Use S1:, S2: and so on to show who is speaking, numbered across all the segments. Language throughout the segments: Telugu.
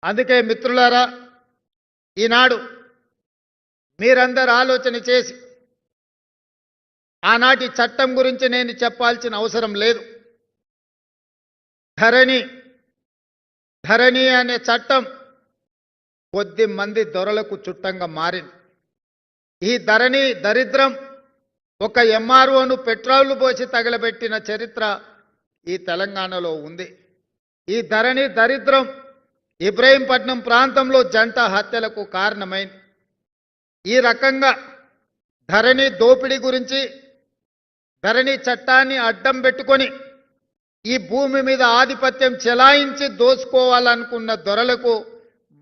S1: అందుకే మిత్రులారా, ఈనాడు మీరందరూ ఆలోచన చేసి ఆనాటి చట్టం గురించి నేను చెప్పాల్సిన అవసరం లేదు. ధరణి అనే చట్టం కొద్ది మంది దొరలకు చుట్టంగా మారింది. ఈ ధరణి దరిద్రం ఒక ఎంఆర్ఓను పెట్రోల్ పోసి తగలబెట్టిన చరిత్ర ఈ తెలంగాణలో ఉంది. ఈ ధరణి దరిద్రం ఇబ్రహీంపట్నం ప్రాంతంలో జంట హత్యలకు కారణమైంది. ఈ రకంగా ధరణి దోపిడీ గురించి, ధరణి చట్టాన్ని అడ్డం పెట్టుకొని ఈ భూమి మీద ఆధిపత్యం చెలాయించి దోసుకోవాలనుకున్న దొరలకు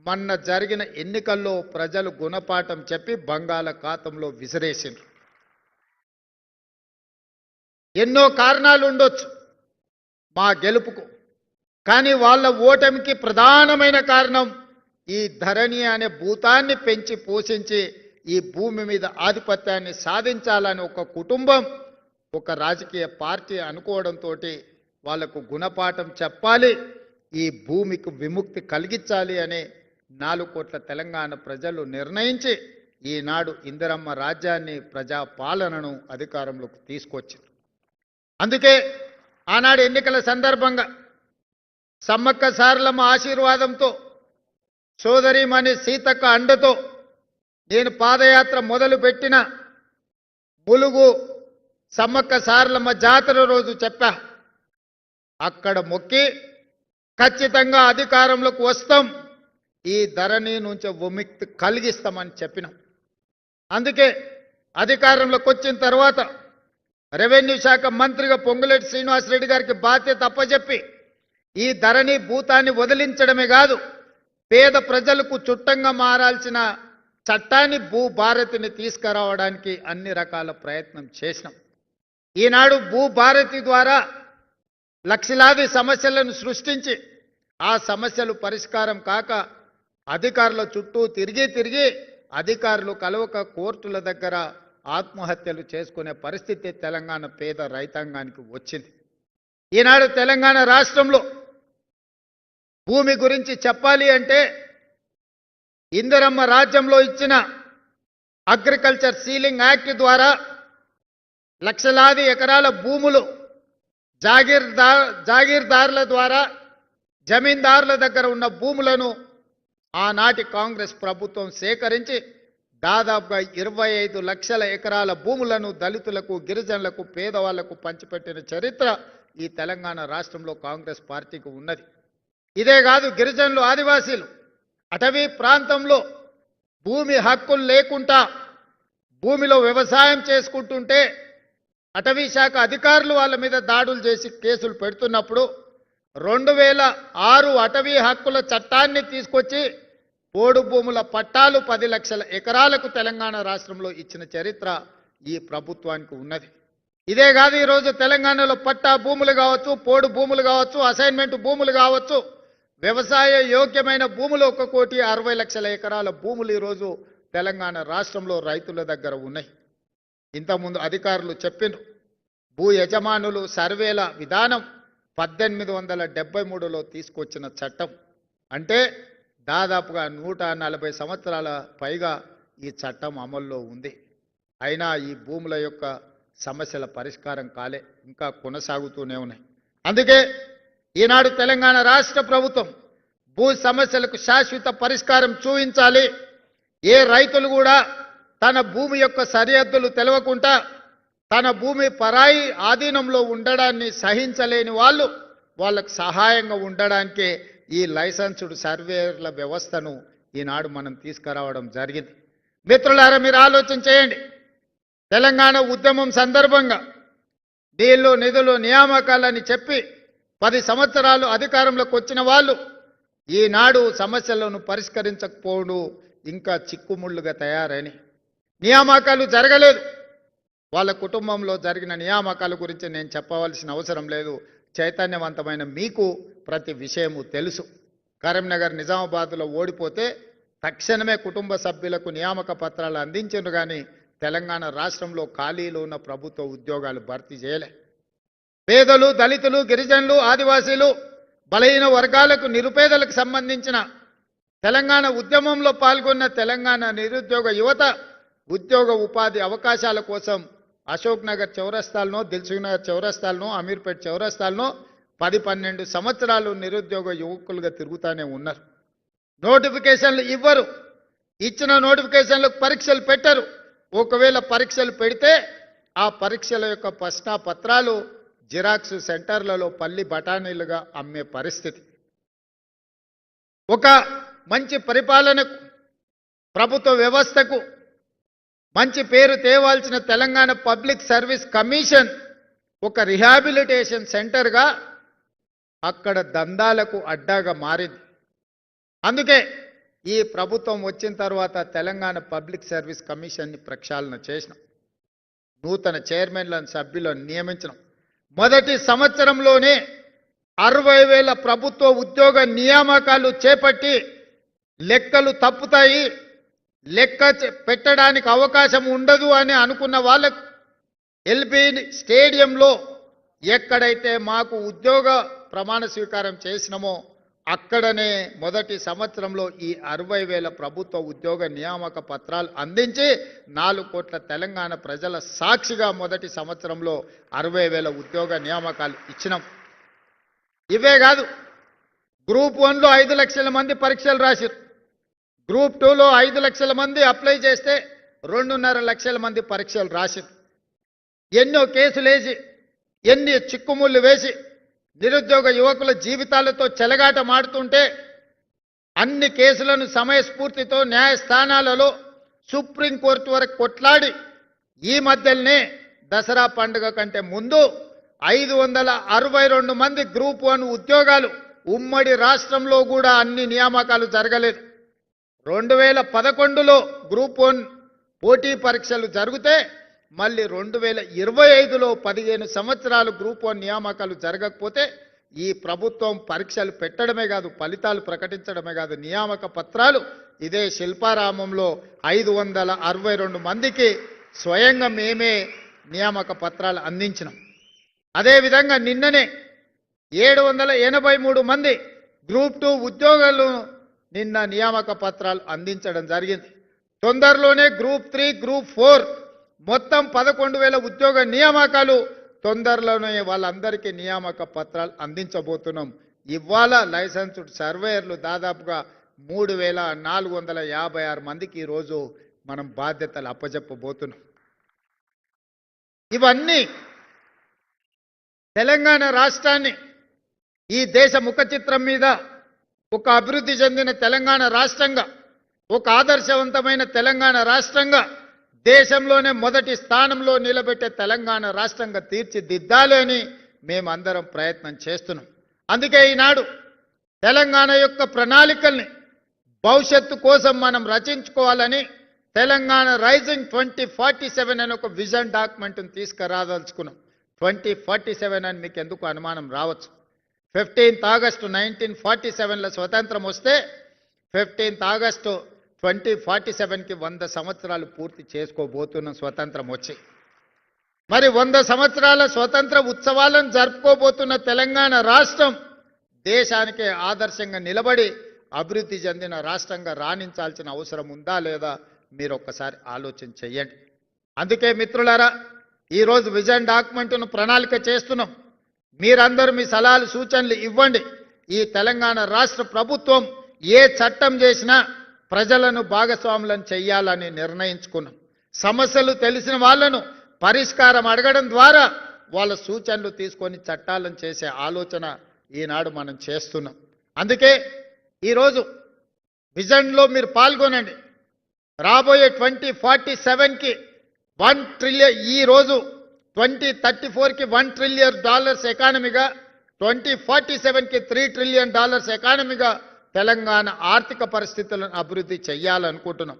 S1: మొన్న జరిగిన ఎన్నికల్లో ప్రజలు గుణపాఠం చెప్పి బంగాళాఖాతంలో విసిరేసిండ్రు. ఎన్నో కారణాలు ఉండొచ్చు మా గెలుపుకు, కానీ వాళ్ళ ఓటమికి ప్రధానమైన కారణం ఈ ధరణి అనే భూతాన్ని పెంచి పోషించి ఈ భూమి మీద ఆధిపత్యాన్ని సాధించాలని ఒక కుటుంబం, ఒక రాజకీయ పార్టీ అనుకోవడంతో వాళ్లకు గుణపాఠం చెప్పాలి, ఈ భూమికి విముక్తి కలిగించాలి అనే 4 కోట్ల తెలంగాణ ప్రజలు నిర్ణయించి ఈనాడు ఇందిరమ్మ రాజ్యాన్ని, ప్రజాపాలనను అధికారంలోకి తీసుకొచ్చారు. అందుకే ఆనాడు ఎన్నికల సందర్భంగా సమ్మక్క సారలమ్మ ఆశీర్వాదంతో, సోదరిమణి సీతక్క అండతో నేను పాదయాత్ర మొదలుపెట్టిన ములుగు సమ్మక్క సారలమ్మ జాతర రోజు చెప్పా, అక్కడ మొక్కి ఖచ్చితంగా అధికారంలోకి వస్తాం, ఈ ధరణి నుంచి విముక్తి కలిగిస్తామని చెప్పినాం. అందుకే అధికారంలోకి వచ్చిన తర్వాత రెవెన్యూ శాఖ మంత్రిగా పొంగులేటి శ్రీనివాసరెడ్డి గారికి బాధ్యత అప్పచెప్పి ఈ ధరణి భూతాన్ని వదిలించడమే కాదు, పేద ప్రజలకు చుట్టంగా మారాల్సిన చట్టాన్ని భూభారతిని తీసుకురావడానికి అన్ని రకాల ప్రయత్నం చేసినాం. ఈనాడు భూభారతి ద్వారా లక్షలాది సమస్యలను సృష్టించి ఆ సమస్యలు పరిష్కారం కాక అధికారుల చుట్టూ తిరిగి అధికారులు కలవక కోర్టుల దగ్గర ఆత్మహత్యలు చేసుకునే పరిస్థితి తెలంగాణ పేద రైతాంగానికి వచ్చింది. ఈనాడు తెలంగాణ రాష్ట్రంలో భూమి గురించి చెప్పాలి అంటే ఇందిరమ్మ రాజ్యంలో ఇచ్చిన అగ్రికల్చర్ సీలింగ్ యాక్ట్ ద్వారా లక్షలాది ఎకరాల భూములు జాగీర్దారుల ద్వారా జమీందారుల దగ్గర ఉన్న భూములను ఆనాటి కాంగ్రెస్ ప్రభుత్వం సేకరించి దాదాపుగా 25 లక్షల ఎకరాల భూములను దళితులకు, గిరిజనులకు, పేదవాళ్లకు పంచిపెట్టిన చరిత్ర ఈ తెలంగాణ రాష్ట్రంలో కాంగ్రెస్ పార్టీకి ఉన్నది. ఇదే కాదు, గిరిజనులు, ఆదివాసీలు అటవీ ప్రాంతంలో భూమి హక్కులు లేకుండా భూమిలో వ్యవసాయం చేసుకుంటుంటే అటవీ శాఖ అధికారులు వాళ్ళ మీద దాడులు చేసి కేసులు పెడుతున్నప్పుడు 2006 అటవీ హక్కుల చట్టాన్ని తీసుకొచ్చి పోడు భూముల పట్టాలు 10 లక్షల ఎకరాలకు తెలంగాణ రాష్ట్రంలో ఇచ్చిన చరిత్ర ఈ ప్రభుత్వానికి ఉన్నది. ఇదే కాదు, ఈరోజు తెలంగాణలో పట్టా భూములు కావచ్చు, పోడు భూములు కావచ్చు, అసైన్మెంట్ భూములు కావచ్చు, వ్యవసాయ యోగ్యమైన భూములు 1,60,00,000 ఎకరాల భూములు ఈరోజు తెలంగాణ రాష్ట్రంలో రైతుల దగ్గర ఉన్నాయి. ఇంతకుముందు అధికారులు చెప్పినారు, భూ యజమానులు సర్వేల విధానం 1873లో తీసుకొచ్చిన చట్టం. అంటే దాదాపుగా 140 సంవత్సరాల పైగా ఈ చట్టం అమల్లో ఉంది. అయినా ఈ భూముల యొక్క సమస్యల పరిష్కారం కాలే, ఇంకా కొనసాగుతూనే ఉన్నాయి. అందుకే ఈనాడు తెలంగాణ రాష్ట్ర ప్రభుత్వం భూ సమస్యలకు శాశ్వత పరిష్కారం చూపించాలి. ఏ రైతులు కూడా తన భూమి యొక్క సరిహద్దులు తెలవకుండా తన భూమి పరాయి ఆధీనంలో ఉండడాన్ని సహించలేని వాళ్ళకు సహాయంగా ఉండడానికే ఈ లైసెన్స్డ్ సర్వేయర్ల వ్యవస్థను ఈనాడు మనం తీసుకురావడం జరిగింది. మిత్రులారా, మీరు ఆలోచన చేయండి. తెలంగాణ ఉద్యమం సందర్భంగా నీళ్లు, నిధులు, నియామకాలని చెప్పి 10 సంవత్సరాలు అధికారంలోకి వచ్చిన వాళ్ళు ఈనాడు సమస్యలను పరిష్కరించకపోవడం ఇంకా చిక్కుముళ్ళుగా తయారని, నియామకాలు జరగలేదు. వాళ్ళ కుటుంబంలో జరిగిన నియామకాల గురించి నేను చెప్పవలసిన అవసరం లేదు. చైతన్యవంతమైన మీకు ప్రతి విషయము తెలుసు. కరీంనగర్, నిజామాబాద్లో ఓడిపోతే తక్షణమే కుటుంబ సభ్యులకు నియామక పత్రాలు అందించారు, కానీ తెలంగాణ రాష్ట్రంలో ఖాళీలో ఉన్న ప్రభుత్వ ఉద్యోగాలు భర్తీ చేయలే. పేదలు, దళితులు, గిరిజనులు, ఆదివాసీలు, బలహీన వర్గాలకు, నిరుపేదలకు సంబంధించిన తెలంగాణ ఉద్యమంలో పాల్గొన్న తెలంగాణ నిరుద్యోగ యువత ఉద్యోగ ఉపాధి అవకాశాల కోసం అశోక్ నగర్ చౌరస్తాలను, దిల్సుఖ్ నగర్ చౌరస్తాలను, అమీర్పేట్ చౌరస్తాలను 10-12 సంవత్సరాలు నిరుద్యోగ యువకులుగా తిరుగుతూనే ఉన్నారు. నోటిఫికేషన్లు ఇవ్వరు, ఇచ్చిన నోటిఫికేషన్లకు పరీక్షలు పెట్టరు. ఒకవేళ పరీక్షలు పెడితే ఆ పరీక్షల యొక్క ప్రశ్న పత్రాలు జిరాక్స్ సెంటర్లలో పల్లి బఠానీలుగా అమ్మే పరిస్థితి. ఒక మంచి పరిపాలనకు, ప్రభుత్వ వ్యవస్థకు మంచి పేరు తేవాల్సిన తెలంగాణ పబ్లిక్ సర్వీస్ కమిషన్ ఒక రిహాబిలిటేషన్ సెంటర్గా అక్కడ దందాలకు అడ్డాగా మారింది. అందుకే ఈ ప్రభుత్వం వచ్చిన తర్వాత తెలంగాణ పబ్లిక్ సర్వీస్ కమిషన్ని ప్రక్షాళన చేసినాం. నూతన చైర్మన్లను, సభ్యులను నియమించడం. మొదటి సంవత్సరంలోనే 60,000 ప్రభుత్వ ఉద్యోగ నియామకాలు చేపట్టి లెక్కలు తప్పుతాయి, లెక్క పెట్టడానికి అవకాశం ఉండదు అని అనుకున్న వాళ్ళకు ఎల్బీ స్టేడియంలో ఎక్కడైతే మాకు ఉద్యోగ ప్రమాణ స్వీకారం చేసినామో అక్కడనే మొదటి సంవత్సరంలో ఈ 60,000 ప్రభుత్వ ఉద్యోగ నియామక పత్రాలు అందించి 4 కోట్ల తెలంగాణ ప్రజల సాక్షిగా మొదటి సంవత్సరంలో 60,000 ఉద్యోగ నియామకాలు ఇచ్చినాం. ఇవే కాదు, గ్రూప్ 1లో 5 లక్షల మంది పరీక్షలు రాశారు. గ్రూప్ 2లో 5 లక్షల మంది అప్లై చేస్తే 2.5 లక్షల మంది పరీక్షలు రాశారు. ఎన్నో కేసులు వేసి, ఎన్ని చిక్కుముళ్ళు వేసి నిరుద్యోగ యువకుల జీవితాలతో చెలగాట మాడుతుంటే అన్ని కేసులను సమయస్ఫూర్తితో న్యాయస్థానాలలో సుప్రీంకోర్టు వరకు కొట్లాడి ఈ మధ్యలోనే దసరా పండుగ కంటే ముందు 562 మంది గ్రూప్ 1 ఉద్యోగాలు ఉమ్మడి రాష్ట్రంలో కూడా అన్ని నియామకాలు జరగలేదు. 2011లో గ్రూప్ 1 పోటీ పరీక్షలు జరిగితే మళ్ళీ 2025లో 15 సంవత్సరాలు గ్రూప్ 1 నియామకాలు జరగకపోతే ఈ ప్రభుత్వం పరీక్షలు పెట్టడమే కాదు, ఫలితాలు ప్రకటించడమే కాదు, నియామక పత్రాలు ఇదే శిల్పారామంలో 562 మందికి స్వయంగా మేమే నియామక పత్రాలు అందించినాం. అదేవిధంగా నిన్ననే 783 మంది గ్రూప్ 2 ఉద్యోగాలు నిన్న నియామక పత్రాలు అందించడం జరిగింది. తొందరలోనే గ్రూప్ 3, గ్రూప్ 4 మొత్తం 11,000 ఉద్యోగ నియామకాలు తొందరలోనే వాళ్ళందరికీ నియామక పత్రాలు అందించబోతున్నాం. ఇవాళ లైసెన్స్డ్ సర్వేయర్లు దాదాపుగా 3,456 మందికి ఈరోజు మనం బాధ్యతలు అప్పజెప్పబోతున్నాం. ఇవన్నీ తెలంగాణ రాష్ట్రాన్ని ఈ దేశ ముఖ చిత్రం మీద ఒక అభివృద్ధి చెందిన తెలంగాణ రాష్ట్రంగా, ఒక ఆదర్శవంతమైన తెలంగాణ రాష్ట్రంగా, దేశంలోనే మొదటి స్థానంలో నిలబెట్టే తెలంగాణ రాష్ట్రంగా తీర్చిదిద్దాలి అని మేమందరం ప్రయత్నం చేస్తున్నాం. అందుకే ఈనాడు తెలంగాణ యొక్క ప్రణాళికల్ని భవిష్యత్తు కోసం మనం రచించుకోవాలని తెలంగాణ రైజింగ్ 2047 అని ఒక విజన్ డాక్యుమెంట్ని తీసుకురాదలుచుకున్నాం. 2047 అని మీకు ఎందుకు అనుమానం రావచ్చు. 15th ఆగస్టు 1947లో స్వతంత్రం వస్తే 15th ఆగస్టు 2047కి 100 సంవత్సరాలు పూర్తి చేసుకోబోతున్నాం స్వతంత్రం వచ్చి. మరి 100 సంవత్సరాల స్వతంత్ర ఉత్సవాలను జరుపుకోబోతున్న తెలంగాణ రాష్ట్రం దేశానికే ఆదర్శంగా నిలబడి అభివృద్ధి చెందిన రాష్ట్రంగా రాణించాల్సిన అవసరం ఉందా లేదా మీరు ఒక్కసారి ఆలోచన చేయండి. అందుకే మిత్రులారా, ఈరోజు విజన్ డాక్యుమెంట్ను ప్రణాళిక చేస్తున్నాం. మీరందరూ మీ సలహాలు సూచనలు ఇవ్వండి. ఈ తెలంగాణ రాష్ట్ర ప్రభుత్వం ఏ చట్టం చేసినా ప్రజలను భాగస్వాములను చెయ్యాలని నిర్ణయించుకున్నాం. సమస్యలు తెలిసిన వాళ్ళను పరిష్కారం అడగడం ద్వారా వాళ్ళ సూచనలు తీసుకొని చట్టాలను చేసే ఆలోచన ఈనాడు మనం చేస్తున్నాం. అందుకే ఈరోజు విజన్లో మీరు పాల్గొనండి. రాబోయే 2047కి 1 ట్రిలియన్, ఈరోజు 2034కి $1 ట్రిలియన్ ఎకానమీగా, 2047కి $3 ట్రిలియన్ ఎకానమీగా తెలంగాణ ఆర్థిక పరిస్థితులను అభివృద్ధి చేయాలనుకుంటున్నాం.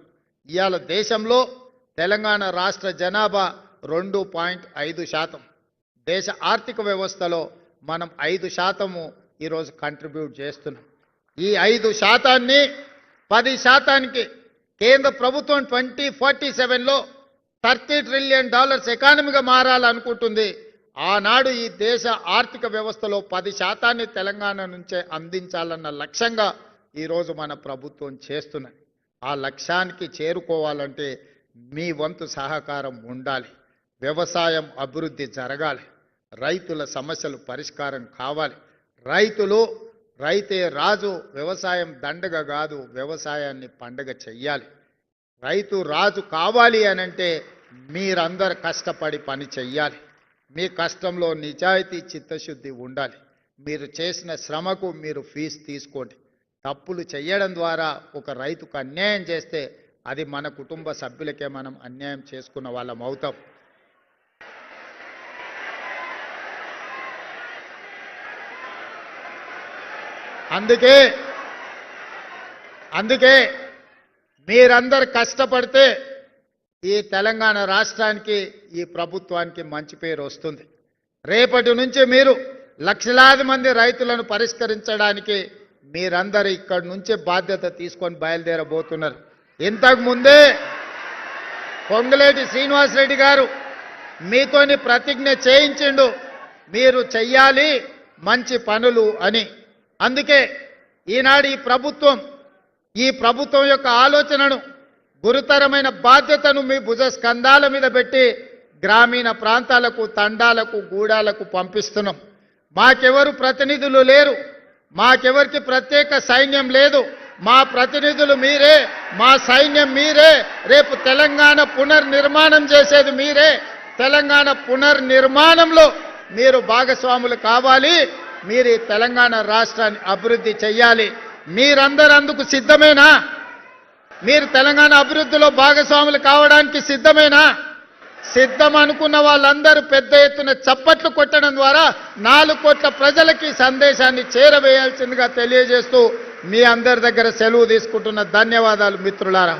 S1: ఇవాళ దేశంలో తెలంగాణ రాష్ట్ర జనాభా 2.5%. దేశ ఆర్థిక వ్యవస్థలో మనం 5% ఈరోజు కంట్రిబ్యూట్ చేస్తున్నాం. ఈ 5%ని 10%కి కేంద్ర ప్రభుత్వం 2047లో $30 ట్రిలియన్ ఎకానమీగా మారాలనుకుంటుంది. ఆనాడు ఈ దేశ ఆర్థిక వ్యవస్థలో 10%ని తెలంగాణ నుంచే అందించాలన్న లక్ష్యంగా ఈరోజు మన ప్రభుత్వం చేస్తున్నది. ఆ లక్ష్యానికి చేరుకోవాలంటే మీ వంతు సహకారం ఉండాలి. వ్యవసాయం అభివృద్ధి జరగాలి. రైతుల సమస్యలు పరిష్కారం కావాలి. రైతే రాజు, వ్యవసాయం దండగ కాదు, వ్యవసాయాన్ని పండగ చెయ్యాలి. రైతు రాజు కావాలి అనంటే మీరందరు కష్టపడి పని చెయ్యాలి. మీ కష్టంలో నిజాయితీ, చిత్తశుద్ధి ఉండాలి. మీరు చేసిన శ్రమకు మీరు ఫీజు తీసుకోండి. తప్పులు చేయడం ద్వారా ఒక రైతుకు అన్యాయం చేస్తే అది మన కుటుంబ సభ్యులకే మనం అన్యాయం చేసుకున్న వాళ్ళం అవుతాం. అందుకే మీరందరు కష్టపడితే ఈ తెలంగాణ రాష్ట్రానికి, ఈ ప్రభుత్వానికి మంచి పేరు వస్తుంది. రేపటి నుంచి మీరు లక్షలాది మంది రైతులను పరిష్కరించడానికి మీరందరూ ఇక్కడి నుంచి బాధ్యత తీసుకొని బయలుదేరబోతున్నారు. ఇంతకు ముందే పొంగులేటి శ్రీనివాసరెడ్డి గారు మీతోని ప్రతిజ్ఞ చేయించిండు, మీరు చెయ్యాలి మంచి పనులు అని. అందుకే ఈనాడు ఈ ప్రభుత్వం యొక్క ఆలోచనను, గురుతరమైన బాధ్యతను మీ భుజ స్కంధాల మీద పెట్టి గ్రామీణ ప్రాంతాలకు, తండాలకు, గూడాలకు పంపిస్తున్నాం. మాకెవరు ప్రతినిధులు లేరు, మాకెవరికి ప్రత్యేక సైన్యం లేదు. మా ప్రతినిధులు మీరే, మా సైన్యం మీరే. రేపు తెలంగాణ పునర్నిర్మాణం చేసేది మీరే. తెలంగాణ పునర్నిర్మాణంలో మీరు భాగస్వాములు కావాలి. మీరు ఈ తెలంగాణ రాష్ట్రాన్ని అభివృద్ధి చేయాలి. మీరందరూ అందుకు సిద్ధమేనా? మీరు తెలంగాణ అభివృద్ధిలో భాగస్వాములు కావడానికి సిద్ధమేనా? సిద్ధం అనుకున్న వాళ్ళందరూ పెద్ద ఎత్తున చప్పట్లు కొట్టడం ద్వారా 4 కోట్ల ప్రజలకి సందేశాన్ని చేరవేయాల్సిందిగా తెలియజేస్తూ మీ అందరి దగ్గర సెలవు తీసుకుంటున్న ధన్యవాదాలు మిత్రులారా.